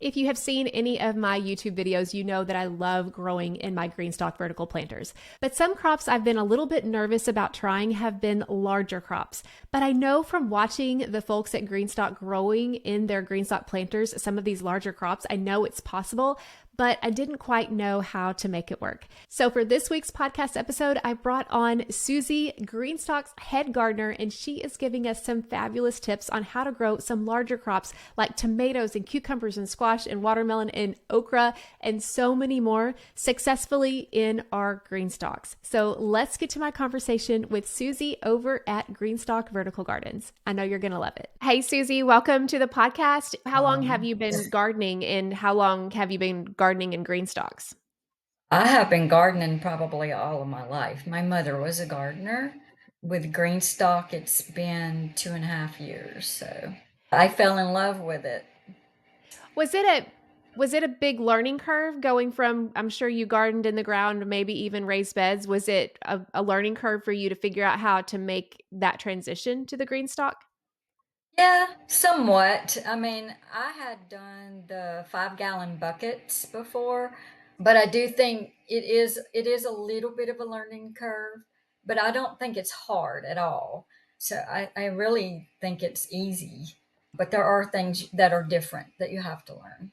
If you have seen any of my YouTube videos, you know that I love growing in my GreenStalk vertical planters. But some crops I've been a little bit nervous about trying have been larger crops. But I know from watching the folks at GreenStalk growing in their GreenStalk planters some of these larger crops, I know it's possible, but I didn't quite know how to make it work. So for this week's podcast episode, I brought on Susie, GreenStalk's head gardener, and she is giving us some fabulous tips on how to grow some larger crops like tomatoes and cucumbers and squash and watermelon and okra and so many more successfully in our GreenStalks. So let's get to my conversation with Susie over at GreenStalk Vertical Gardens. I know you're going to love it. Hey, Susie, welcome to the podcast. How long have you been gardening and how long have you been gardening in GreenStalks? I have been gardening probably all of my life. My mother was a gardener. With GreenStalk, it's been 2.5 years. So I fell in love with it. Was it a was it a big learning curve going from, I'm sure you gardened in the ground, maybe even raised beds. Was it a learning curve for you to figure out how to make that transition to the green stock? Yeah, somewhat. I mean, I had done the 5-gallon buckets before, but I do think it is a little bit of a learning curve, but I don't think it's hard at all. So I really think it's easy. But there are things that are different that you have to learn.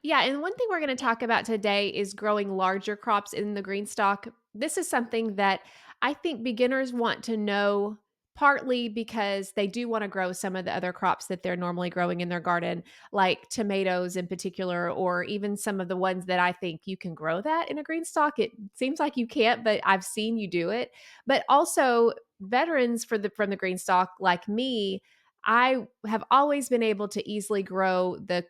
Yeah, and one thing we're going to talk about today is growing larger crops in the green stock. This is something that I think beginners want to know, partly because they do want to grow some of the other crops that they're normally growing in their garden, like tomatoes in particular, or even some of the ones that I think you can grow that in a green stock. It seems like you can't, but I've seen you do it. But also veterans from the green stock like me, I have always been able to easily grow the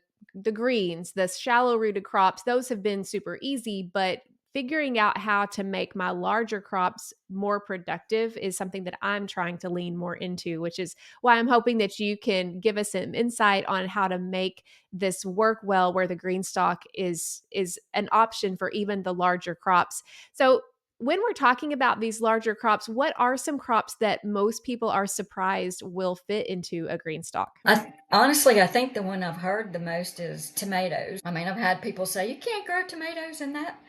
greens, the shallow rooted crops, those have been super easy, but figuring out how to make my larger crops more productive is something that I'm trying to lean more into, which is why I'm hoping that you can give us some insight on how to make this work well where the green stock is an option for even the larger crops. So when we're talking about these larger crops, what are some crops that most people are surprised will fit into a green stock? Honestly, I think the one I've heard the most is tomatoes. I mean, I've had people say, you can't grow tomatoes in that.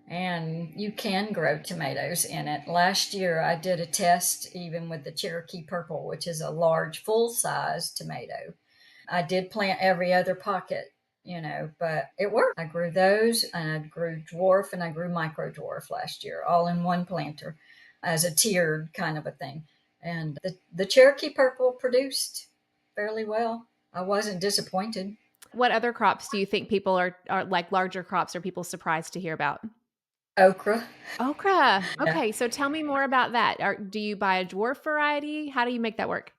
And you can grow tomatoes in it. Last year, I did a test even with the Cherokee Purple, which is a large, full size tomato. I did plant every other pocket, but it worked. I grew those and I grew dwarf and I grew micro dwarf last year, all in one planter as a tiered kind of a thing. And the Cherokee Purple produced fairly well. I wasn't disappointed. What other crops do you think people are like larger crops are people surprised to hear about? Okra. Okra. Yeah. Okay, so tell me more about that. Do you buy a dwarf variety? How do you make that work?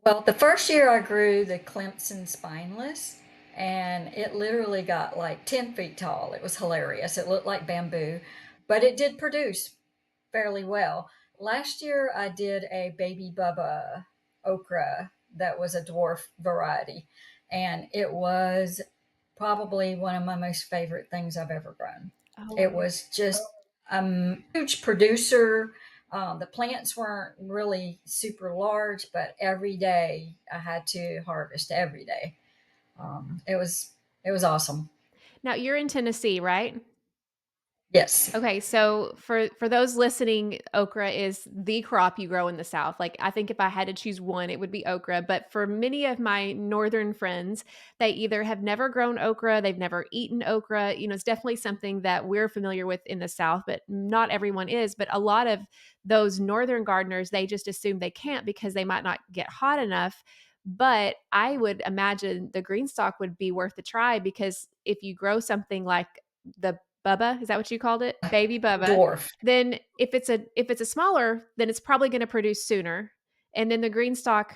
Well, the first year I grew the Clemson spineless, and it literally got like 10 feet tall. It was hilarious. It looked like bamboo, but it did produce fairly well. Last year I did a baby Bubba okra that was a dwarf variety, and it was probably one of my most favorite things I've ever grown. It Oh. was just a huge producer. The plants weren't really super large, but every day I had to harvest every day. It was awesome. Now you're in Tennessee, right? Yes. Okay, so for those listening, okra is the crop you grow in the South. Like I think if I had to choose one, it would be okra. But for many of my northern friends, they either have never grown okra, they've never eaten okra. You know, it's definitely something that we're familiar with in the South, but not everyone is. But a lot of those northern gardeners, they just assume they can't because they might not get hot enough. But I would imagine the green stalk would be worth a try because if you grow something like the Bubba, is that what you called it? Baby Bubba. Dwarf. Then if it's a smaller, then it's probably gonna produce sooner. And then the green stalk,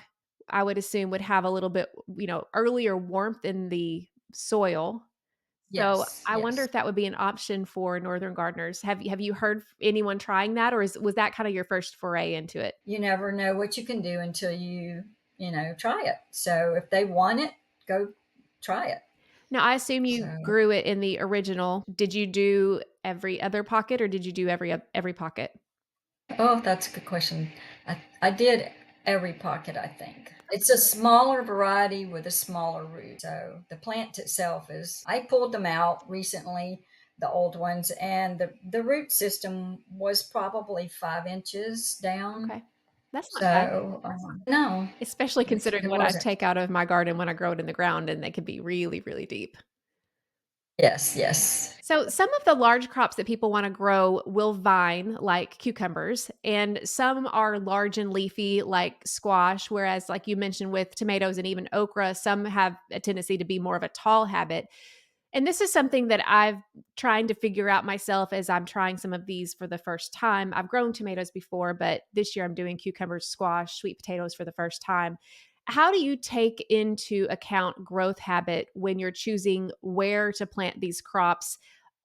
I would assume, would have a little bit, earlier warmth in the soil. So Yes, I wonder yes. if that would be an option for northern gardeners. Have you heard anyone trying that, or was that kinda your first foray into it? You never know what you can do until you try it. So if they want it, go try it. Now, I assume you So, grew it in the original. Did you do every other pocket, or did you do every pocket? oh, that's a good question. I did. Every pocket, I think. It's a smaller variety with a smaller root. So the plant itself is, I pulled them out recently, the old ones, and the root system was probably 5 inches down. Okay. That's not bad, So, no, especially considering it what I wasn't. take out of my garden when I grow it in the ground, and they can be really, really deep. Yes, Yeah. yes. So some of the large crops that people want to grow will vine like cucumbers, and some are large and leafy like squash, whereas like you mentioned with tomatoes and even okra, some have a tendency to be more of a tall habit. And this is something that I've trying to figure out myself as I'm trying some of these for the first time. I've grown tomatoes before, but this year I'm doing cucumbers, squash, sweet potatoes for the first time. How do you take into account growth habit when you're choosing where to plant these crops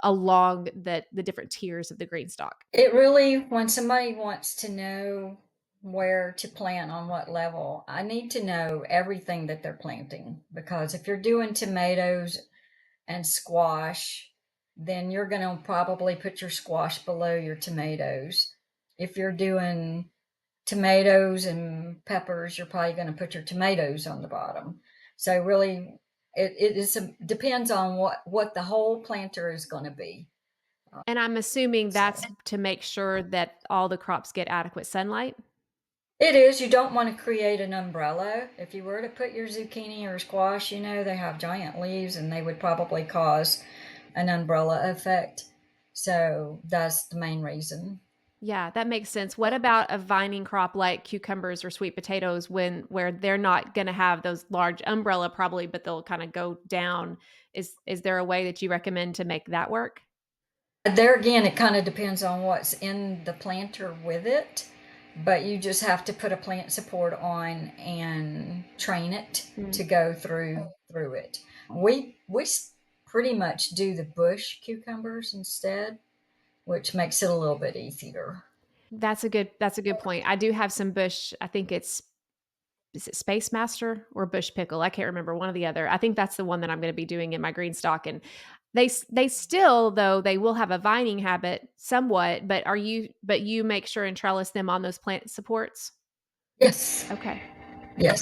along the different tiers of the green stalk? It really, when somebody wants to know where to plant on what level, I need to know everything that they're planting because if you're doing tomatoes and squash, then you're going to probably put your squash below your tomatoes. If you're doing tomatoes and peppers, you're probably going to put your tomatoes on the bottom. So really, depends on what the whole planter is going to be. And I'm assuming So that's to make sure that all the crops get adequate sunlight. it is. You don't want to create an umbrella. If you were to put your zucchini or squash, they have giant leaves and they would probably cause an umbrella effect. So that's the main reason. Yeah, that makes sense. What about a vining crop like cucumbers or sweet potatoes when where they're not gonna have those large umbrella probably, but they'll kinda go down? Is there a way that you recommend to make that work? There again, it kind of depends on what's in the planter with it, but you just have to put a plant support on and train it Mm. to go through it. We pretty much do the bush cucumbers instead, which makes it a little bit easier. That's a good point. I do have some bush, I think it's is it Space Master or Bush Pickle? I can't remember, one or the other. I think that's the one that I'm gonna be doing in my green stock, and they still though, they will have a vining habit somewhat, but you make sure and trellis them on those plant supports? Yes. Okay. Yes.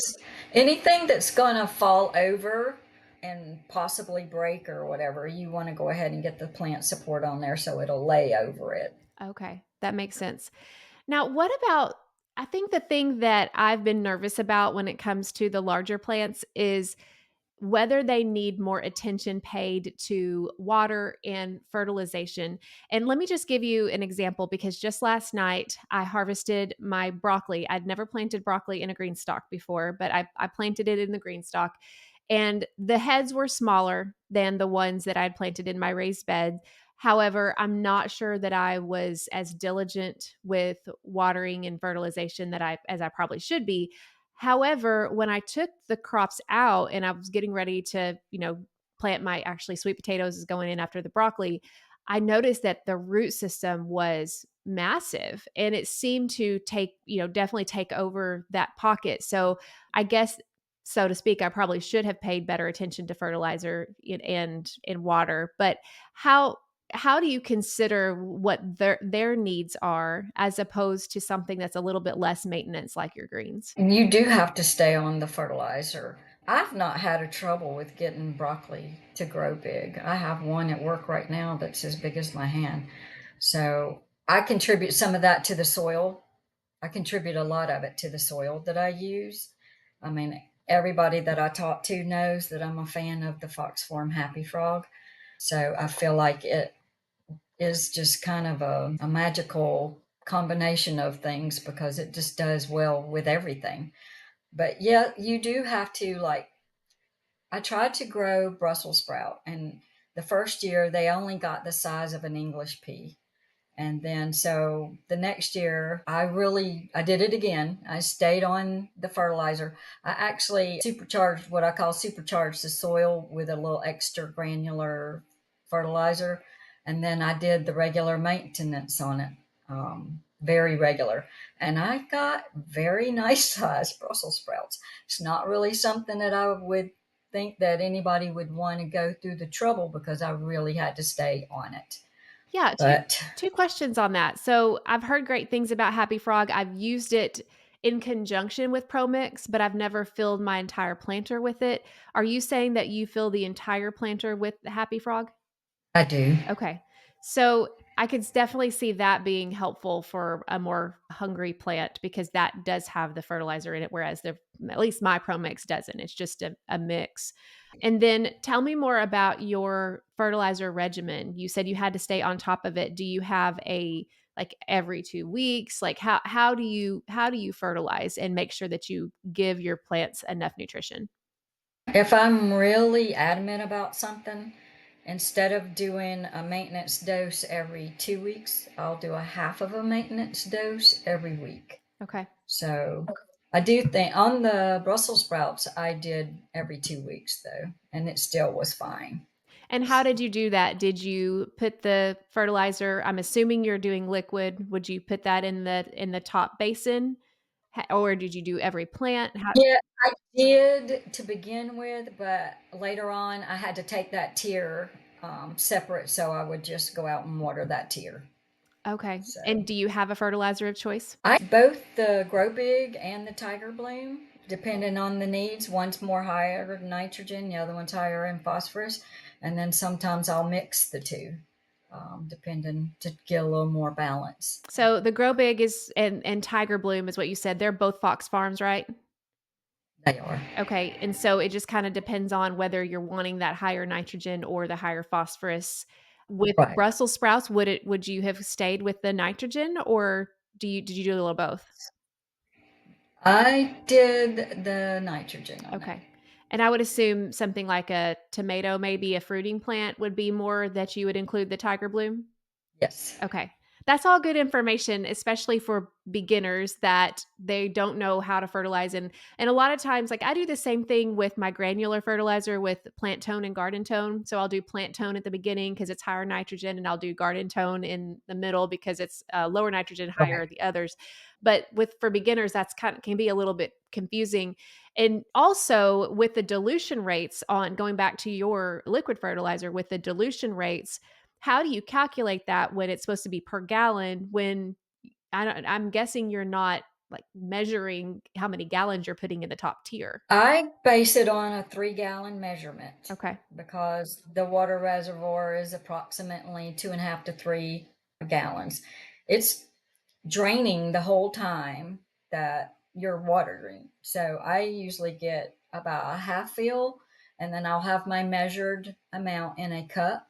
Anything that's gonna fall over and possibly break or whatever, you wanna go ahead and get the plant support on there so it'll lay over it. Okay, that makes sense. Now, what about I think the thing that I've been nervous about when it comes to the larger plants is whether they need more attention paid to water and fertilization. And let me just give you an example because just last night I harvested my broccoli. I'd never planted broccoli in a green stalk before, but I planted it in the green stalk. And the heads were smaller than the ones that I'd planted in my raised bed. However, I'm not sure that I was as diligent with watering and fertilization that I as I probably should be. However, when I took the crops out and I was getting ready to, plant my actually sweet potatoes is going in after the broccoli, I noticed that the root system was massive and it seemed to definitely take over that pocket. So I guess so to speak, I probably should have paid better attention to fertilizer and in water. But how how do you consider what their needs are as opposed to something that's a little bit less maintenance like your greens? And you do have to stay on the fertilizer. I've not had a trouble with getting broccoli to grow big. I have one at work right now that's as big as my hand. So I contribute some of that to the soil. I contribute a lot of it to the soil that I use. I mean, everybody that I talk to knows that I'm a fan of the Fox Farm Happy Frog. So I feel like it is just kind of a magical combination of things because it just does well with everything. But yeah, you do have to like I tried to grow Brussels sprout and the first year they only got the size of an English pea. And then so the next year I did it again. I stayed on the fertilizer. I actually supercharged what I call supercharged the soil with a little extra granular fertilizer. And then I did the regular maintenance on it. Very regular. And I got very nice sized Brussels sprouts. It's not really something that I would think that anybody would want to go through the trouble because I really had to stay on it. Yeah, But two questions on that. So, I've heard great things about Happy Frog. I've used it in conjunction with Pro Mix, but I've never filled my entire planter with it. Are you saying that you fill the entire planter with the Happy Frog? I do. Okay. So I could definitely see that being helpful for a more hungry plant because that does have the fertilizer in it, whereas at least my Pro Mix doesn't. It's just a mix. And then tell me more about your fertilizer regimen. You said you had to stay on top of it. Do you have a like every 2 weeks? Like how do you fertilize and make sure that you give your plants enough nutrition? If I'm really adamant about something, instead of doing a maintenance dose every 2 weeks, I'll do a half of a maintenance dose every week. Okay. So I do think on the Brussels sprouts, I did every 2 weeks though, and it still was fine. And how did you do that? Did you put the fertilizer, I'm assuming you're doing liquid, would you put that in the top basin? Or did you do every plant? How Yeah, I did to begin with, but later on I had to take that tier separate, so I would just go out and water that tier. Okay. And So do you have a fertilizer of choice? I both the Grow Big and the Tiger Bloom, depending on the needs. One's more higher in nitrogen, the other one's higher in phosphorus, and then sometimes I'll mix the two, depending to get a little more balance. So the Grow Big is and Tiger Bloom is what you said. They're both Fox Farms, right? They are. Okay. And so it just kind of depends on whether you're wanting that higher nitrogen or the higher phosphorus. With Right. Brussels sprouts, would you have stayed with the nitrogen or did you do a little of both? I did the nitrogen on it. Okay. And I would assume something like a tomato, maybe a fruiting plant would be more that you would include the tiger bloom? Yes. Okay. That's all good information, especially for beginners that they don't know how to fertilize. And a lot of times, like I do the same thing with my granular fertilizer with plant tone and garden tone. So I'll do plant tone at the beginning because it's higher nitrogen, and I'll do garden tone in the middle because it's lower nitrogen, Right. higher the others. But with for beginners, that's kind of can be a little bit confusing. And also with the dilution rates on going back to your liquid fertilizer with the dilution rates, how do you calculate that when it's supposed to be per gallon when I'm guessing you're not, like, measuring how many gallons you're putting in the top tier? I base it on a 3-gallon measurement Okay. because the water reservoir is approximately 2.5 to 3 gallons. It's draining the whole time that you're watering. So I usually get about a half fill, and then I'll have my measured amount in a cup.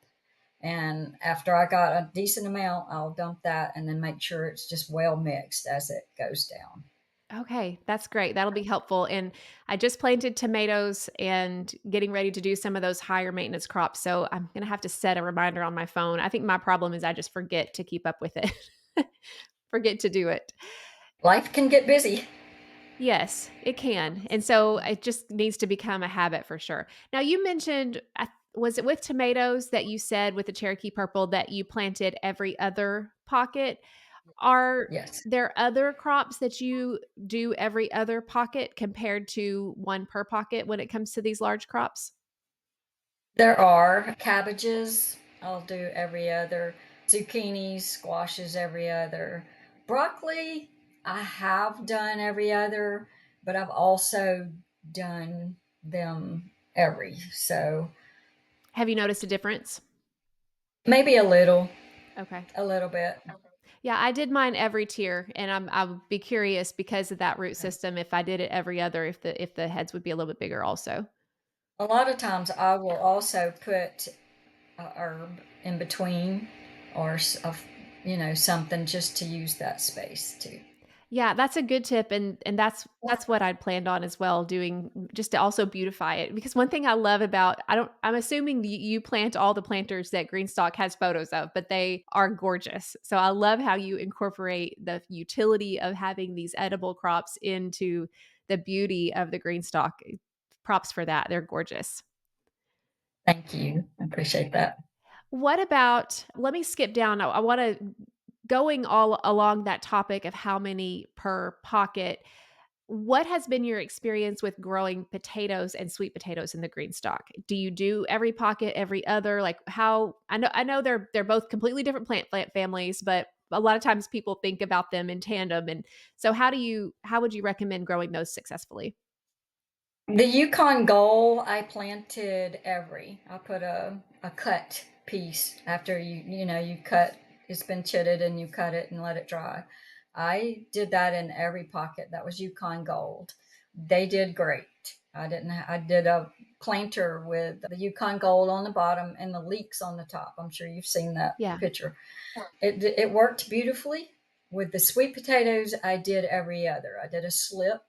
And after I got a decent amount, I'll dump that and then make sure it's just well mixed as it goes down. Okay, that's great. That'll be helpful, and I just planted tomatoes and getting ready to do some of those higher maintenance crops, so I'm gonna have to set a reminder on my phone. I think my problem is I just forget to keep up with it. Forget to do it. Life can get busy. Yes, it can. And so it just needs to become a habit for sure. Now, you mentioned, was it with tomatoes that you said with the Cherokee Purple that you planted every other pocket? Are Yes. there other crops that you do every other pocket compared to one per pocket when it comes to these large crops? There are cabbages, I'll do every other, zucchini, squashes every other. Broccoli, I have done every other, but I've also done them every. So Have you noticed a difference? maybe Okay. a little bit. Yeah, I did mine every tier, and I would be curious because of that root system if I did it every other, if the heads would be a little bit bigger also. A lot of times I will also put a herb in between or something just to use that space too. Yeah, that's a good tip, and that's what I'd planned on as well, doing just to also beautify it, because one thing I love about I'm assuming you plant all the planters that GreenStalk has photos of, but they are gorgeous. So I love how you incorporate the utility of having these edible crops into the beauty of the GreenStalk. Props for that, they're gorgeous. Thank you. I appreciate that. What about let me skip down, I wanna going all along that topic of how many per pocket, what has been your experience with growing potatoes and sweet potatoes in the green stock? Do you do every pocket, every other? Like how I know they're both completely different plant families, but a lot of times people think about them in tandem, and so how would you recommend growing those successfully? The Yukon Gold, I planted I put a cut piece after you cut, it's been chitted and you cut it and let it dry. I did that in every pocket. That was Yukon Gold. They did great. I did a planter with the Yukon Gold on the bottom and the leeks on the top. I'm sure you've seen that Yeah. picture. It worked beautifully. With the sweet potatoes, I did every other. I did a slip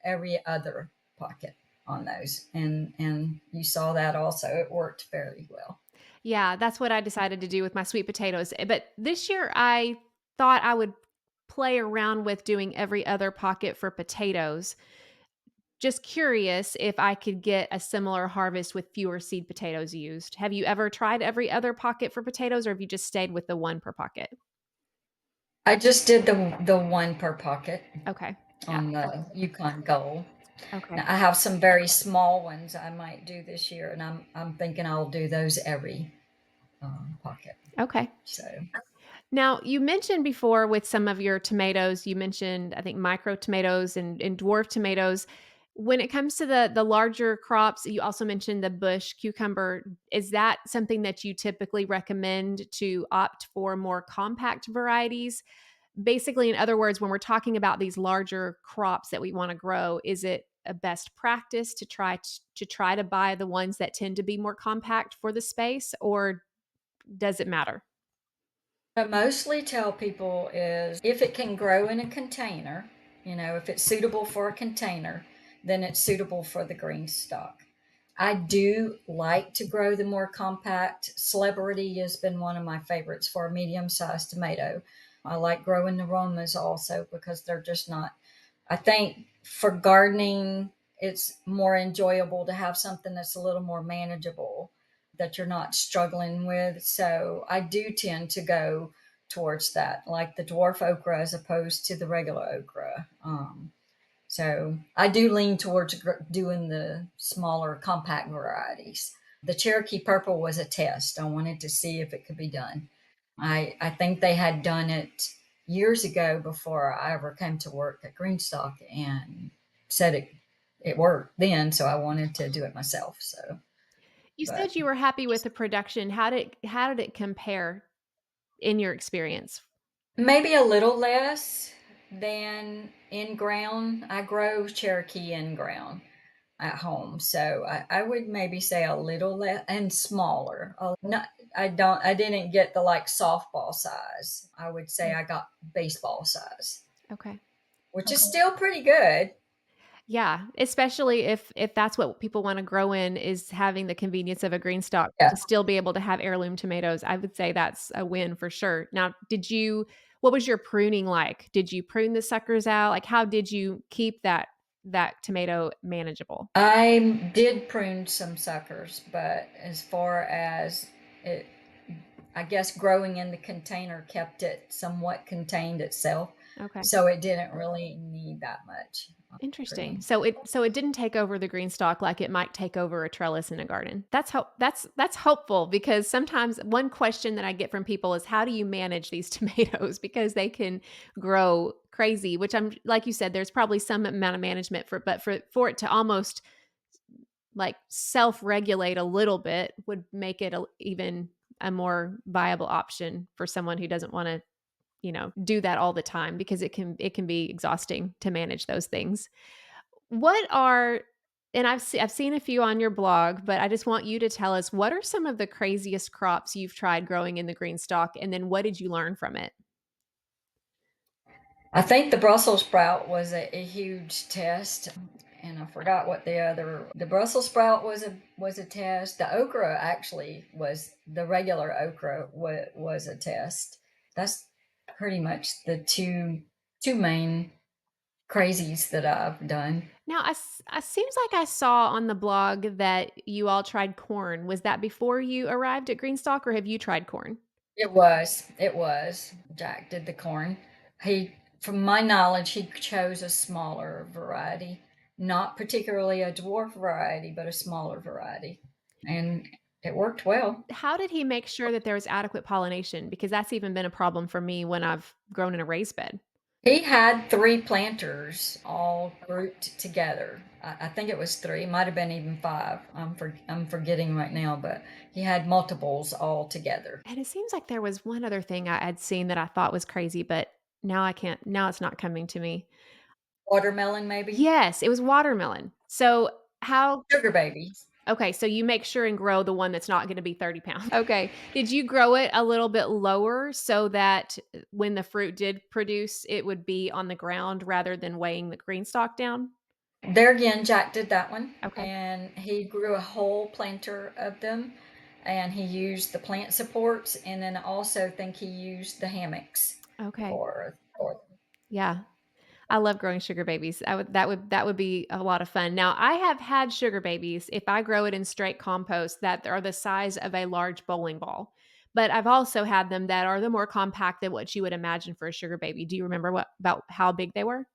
every other pocket on those, and you saw that also. It worked fairly well. Yeah, that's what I decided to do with my sweet potatoes, but this year I thought I would play around with doing every other pocket for potatoes. Just curious if I could get a similar harvest with fewer seed potatoes used. Have you ever tried every other pocket for potatoes, or have you just stayed with the 1 per pocket? I just did the one per pocket Okay. Yeah. on the Yukon Gold. Okay. Now I have some very small ones I might do this year, and I'm thinking I'll do those every pocket. Okay. So Now, you mentioned before with some of your tomatoes, you mentioned, I think, micro tomatoes and dwarf tomatoes. When it comes to the larger crops, you also mentioned the bush cucumber. Is that something that you typically recommend to opt for more compact varieties? Basically, in other words, when we're talking about these larger crops that we want to grow, is it a best practice to try to buy the ones that tend to be more compact for the space, or does it matter? I mostly tell people is if it can grow in a container, if it's suitable for a container, then it's suitable for the green stock. I do like to grow the more compact. Celebrity has been one of my favorites for a medium sized tomato. I like growing the Romas also because they're just not, I think for gardening, it's more enjoyable to have something that's a little more manageable that you're not struggling with. So I do tend to go towards that, like the dwarf okra as opposed to the regular okra. So I do lean towards doing the smaller, compact varieties. The Cherokee Purple was a test. I wanted to see if it could be done. I think they had done it years ago before I ever came to work at GreenStalk and said it worked then, so I wanted to do it myself. So, You but said you were happy with the production. How did it compare in your experience? maybe a little less than in ground. I grow Cherokee in ground at home, so I would maybe say a little less and smaller. Not, I didn't get the like softball size. I would say Mm, I got baseball size, okay. which is still pretty good. Yeah, especially if that's what people wanna grow in is having the convenience of a green stalk Yeah. to still be able to have heirloom tomatoes. I would say that's a win for sure. Now, what was your pruning like? Did you prune the suckers out? Like, how did you keep that tomato manageable? I did prune some suckers, but as far as it, I guess growing in the container kept it somewhat contained itself. Okay. So it didn't really need that much Interesting. pruning. So it didn't take over the green stalk like it might take over a trellis in a garden. That's hopeful because sometimes one question that I get from people is how do you manage these tomatoes because they can grow crazy, which I'm like you said there's probably some amount of management for it to almost like self-regulate a little bit would make it even a more viable option for someone who doesn't want to, do that all the time because it can be exhausting to manage those things. What are and I've seen a few on your blog, but I just want you to tell us what are some of the craziest crops you've tried growing in the green stalk, and then what did you learn from it? I think the Brussels sprout was a huge test, and I forgot what the Brussels sprout was a test. The okra actually was the regular okra was a test. That's pretty much the two main crazies that I've done. Now, I seems like I saw on the blog that you all tried corn. Was that before you arrived at Greenstock, or have you tried corn? It was. Jack did the corn. From my knowledge, he chose a smaller variety, not particularly a dwarf variety, but a smaller variety. And It worked well. How did he make sure that there was adequate pollination? Because that's even been a problem for me when I've grown in a raised bed. He had 3 planters all grouped together. I think it was 3, might have been even 5. I'm forgetting right now, but he had multiples all together. And it seems like there was one other thing I had seen that I thought was crazy, but now I can't now it's not coming to me. Watermelon, maybe? Yes, it was watermelon. So how Sugar babies. okay, so you make sure and grow the one that's not gonna be 30 pounds. Okay. Did you grow it a little bit lower so that, when the fruit did produce, it would be on the ground rather than weighing the green stalk down? There again, Jack did that one, Okay. and he grew a whole planter of them, and he used the plant supports, and then I also think he used the hammocks Okay. for Yeah. I love growing sugar babies. That would be a lot of fun. Now, I have had sugar babies if I grow it in straight compost that are the size of a large bowling ball. But I've also had them that are the more compact than what you would imagine for a sugar baby. Do you remember what about how big they were?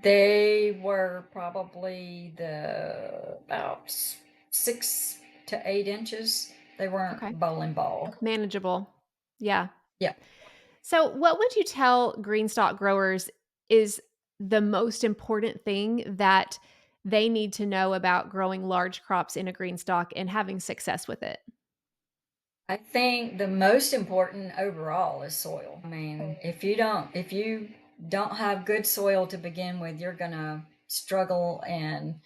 They were probably about 6 to 8 inches. They weren't Okay. bowling ball. Manageable. Yeah. Yeah. So, what would you tell green stalk growers is the most important thing that they need to know about growing large crops in a green stalk and having success with it? I think the most important overall is soil. I mean, if you don't have good soil to begin with, you're gonna struggle, and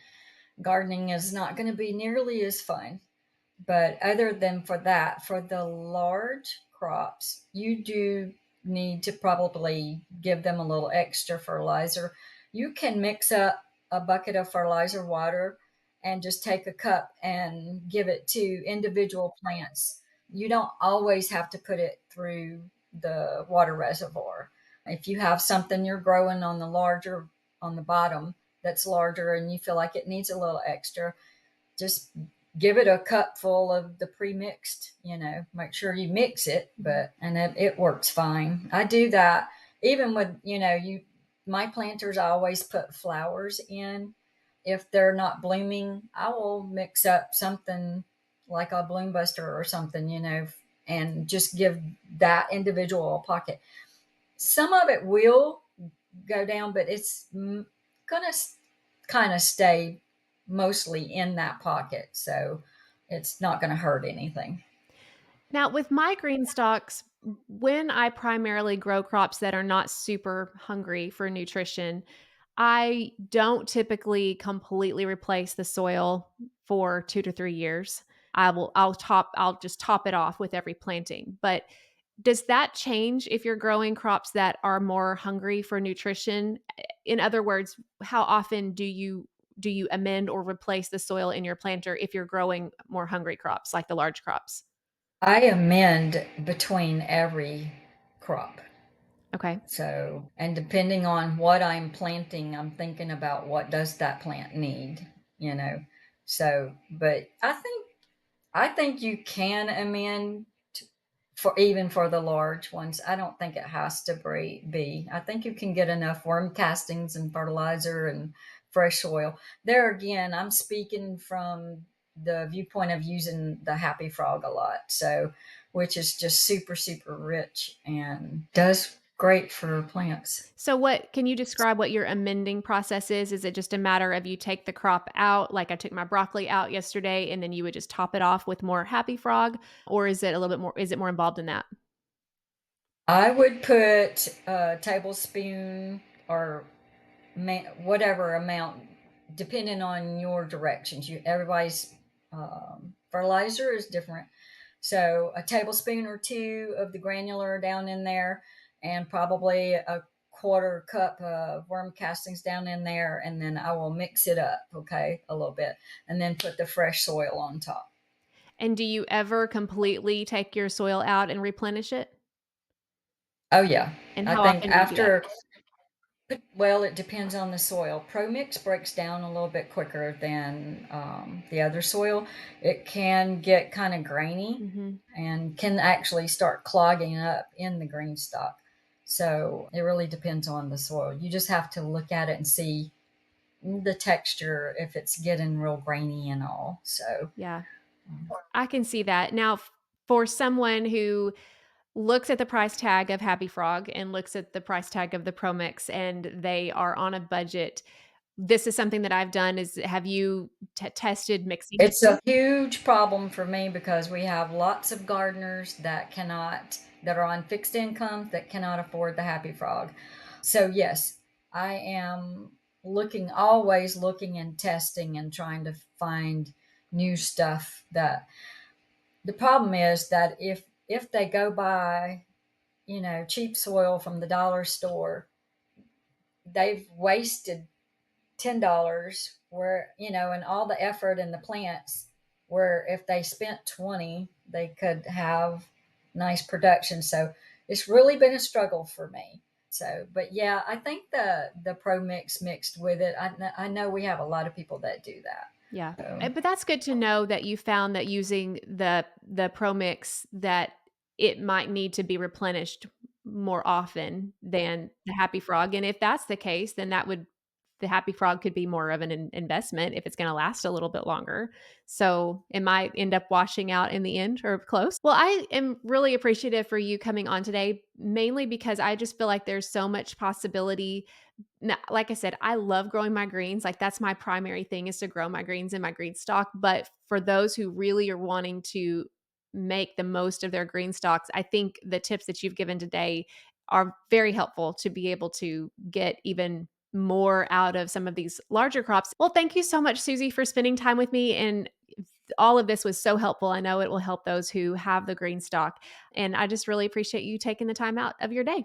gardening is not gonna be nearly as fun. But other than for that, for the large crops, you do need to probably give them a little extra fertilizer. You can mix up a bucket of fertilizer water and just take a cup and give it to individual plants. You don't always have to put it through the water reservoir. If you have something you're growing on the bottom that's larger and you feel like it needs a little extra, just give it a cup full of the pre-mixed, make sure you mix it, Mhm. but and it works fine. I do that even with, you my planters, I always put flowers in. If they're not blooming, I will mix up something like a bloom buster or something, and just give that individual a pocket. Some of it will go down, but it's gonna kind of stay mostly in that pocket, so it's not going to hurt anything. Now, with my green stalks, when I primarily grow crops that are not super hungry for nutrition, I don't typically completely replace the soil for 2 to 3 years. I'll just top it off with every planting. But does that change if you're growing crops that are more hungry for nutrition? In other words, how often do you amend or replace the soil in your planter if you're growing more hungry crops like the large crops? I amend between every crop. Okay. So, and depending on what I'm planting, I'm thinking about what does that plant need, you know. So, but I think you can amend for even for the large ones. I don't think it has to be. I think you can get enough worm castings and fertilizer and fresh soil. There again, I'm speaking from the viewpoint of using the happy frog a lot. So, which is just super, super rich and does great for plants. So what can you describe what your amending process is? Is it just a matter of you take the crop out, like I took my broccoli out yesterday, and then you would just top it off with more happy frog? Or is it a little bit more is it more involved in that? I would put a tablespoon or whatever amount, depending on your directions. Everybody's fertilizer is different, so a tablespoon or two of the granular down in there, and probably a quarter cup of worm castings down in there, and then I will mix it up, okay, a little bit, and then put the fresh soil on top. And do you ever completely take your soil out and replenish it? Oh yeah, And I how think often do you do that? after. Well, it depends on the soil. Pro mix breaks down a little bit quicker than the other soil. It can get kind of grainy Mhm. and can actually start clogging up in the green stock. So it really depends on the soil. You just have to look at it and see the texture if it's getting real grainy and all. So Yeah. I can see that. Now, for someone who looks at the price tag of Happy Frog and looks at the price tag of the Pro Mix and they are on a budget, this is something that I've done is have you tested mixing the It's 2? a huge problem for me because we have lots of gardeners that are on fixed incomes that cannot afford the Happy Frog. So yes, I am always looking and testing and trying to find new stuff. That the problem is that if they go buy, cheap soil from the dollar store, they've wasted $10 where, and all the effort in the plants, where if they spent 20 they could have nice production. So it's really been a struggle for me. So but yeah, I think the pro mix mixed with it, I know we have a lot of people that do that. Yeah, So but that's good to know that you found that using the Pro Mix that it might need to be replenished more often than the Happy Frog, and if that's the case, then that would the Happy Frog could be more of an investment if it's gonna last a little bit longer. So, it might end up washing out in the end or close. Well, I am really appreciative for you coming on today, mainly because I just feel like there's so much possibility like I said, I love growing my greens. Like that's my primary thing is to grow my greens in my green stock. But for those who really are wanting to make the most of their green stalks, I think the tips that you've given today are very helpful to be able to get even more out of some of these larger crops. Well, thank you so much, Susie, for spending time with me. And all of this was so helpful. I know it will help those who have the green stock. And I just really appreciate you taking the time out of your day.